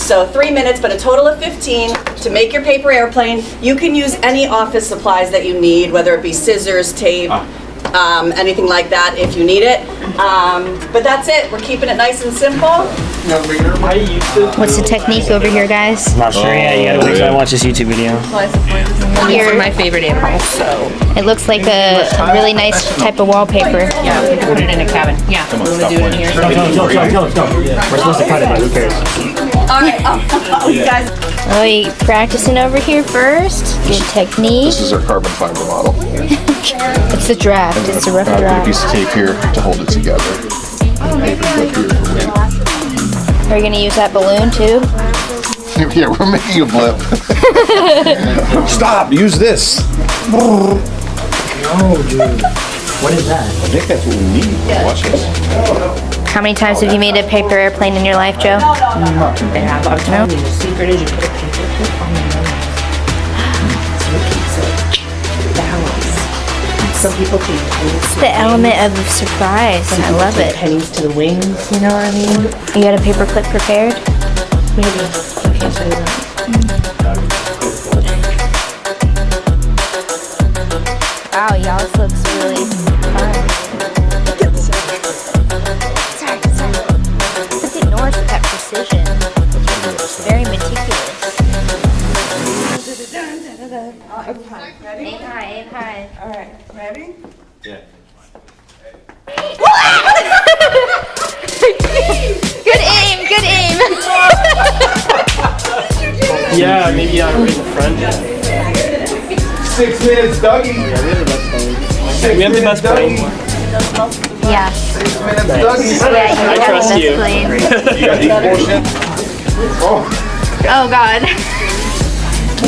So 3 minutes, but a total of 15 to make your paper airplane. You can use any office supplies that you need, whether it be scissors, tape, anything like that if you need it. But that's it. We're keeping it nice and simple. What's the technique over here, guys? I'm not sure yet. You gotta wait till I watch this YouTube video. These are my favorite animals, so. It looks like a really nice type of wallpaper. Yeah, we can put it in a cabin. Yeah, we're gonna do it in here. Go. We're supposed to cut it, but who cares? Alright, you guys. Oh, you practicing over here first? Good technique. This is our carbon fiber model. It's a draft. It's a rough Put a draft. piece of tape here to hold it together. Are you gonna use that balloon too? Yeah, we're making a blip. Stop! Use this. Oh, dude. What is that? I think that's what we need. Watch this. How many times have you made a paper airplane in your life, Joe? Not too bad. I'm telling you, the secret is you put a paper clip on the nose. So it keeps it balanced. Some people can use The element of surprise. I love it. pennies to the wings, you know what I mean? You got a paper clip prepared? Maybe. I can't say that. Wow, y'all, this looks really fun. Sorry. Look at North with that precision. Very meticulous. Aim high. All right, ready? Good aim. Yeah, maybe right in the front. 6 minutes, Dougie. We have the best plane. Yeah. 6 minutes, Dougie. Yeah, you I trust have you. the best plane. You got these portions? Oh. Oh God.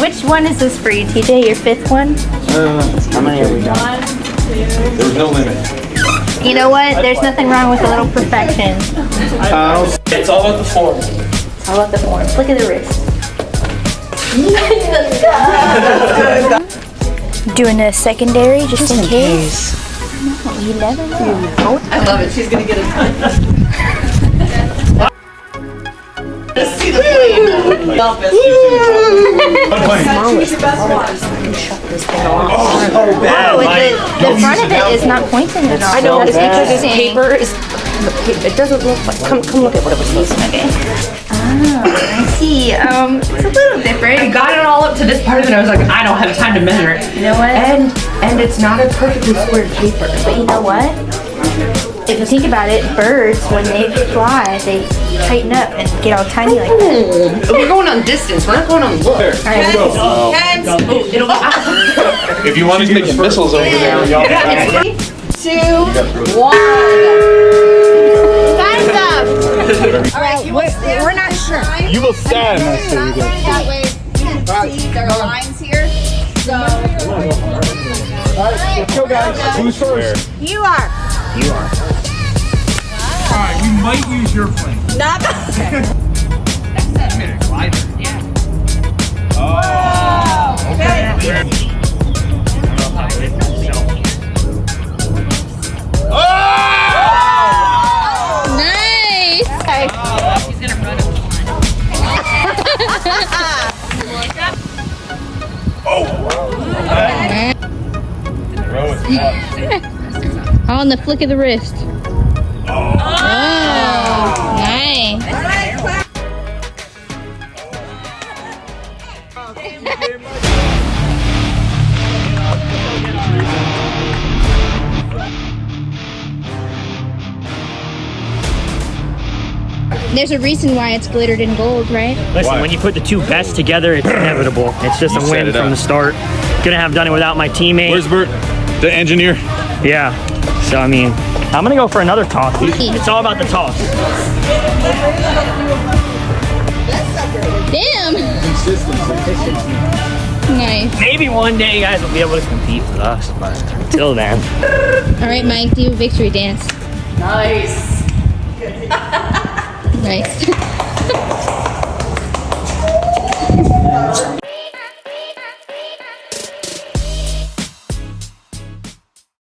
Which one is this for you, TJ? Your fifth one? How many have we done? There's no limit. You know what? There's nothing wrong with a little perfection. It's all about the form. How about the form? Look at the wrist. Doing a secondary just in case. You never know. I love it. She's gonna get a ton. Just see the plane. Office. Choose your best one. Oh, bad. Oh, the front of it is not pointing at all. I know, it's because this Interesting. paper is, it doesn't look like, come look at what it was supposed to be. Oh, I see. It's a little different. I got it all up to this part of it, and I was like, I don't have time to measure it. You know what? And it's not a perfectly squared paper. But you know what? If you think about it, birds, when they fly, they tighten up and get all tiny like that. We're going on distance, we're not going on look. All right. It'll If you want to make missiles over there, y'all. 3, 2, 1. Time's up. All right, we're not sure. You will stand. That way we can see there are lines here. So. Let's go, guys. Who's first? You are. Alright, we might use your plane. Not. Nice. All in the flick of the wrist. Oh, nice. There's a reason why it's glittered in gold, right? Listen, when you put the two best together, it's inevitable. It's just a win from the start. Couldn't have done it without my teammate. Where's Bert, the engineer? Yeah. So, I mean, I'm going to go for another toss. It's all about the toss. Damn. Nice. Maybe one day you guys will be able to compete with us, but until then. All right, Mike, do a victory dance. Nice. Nice.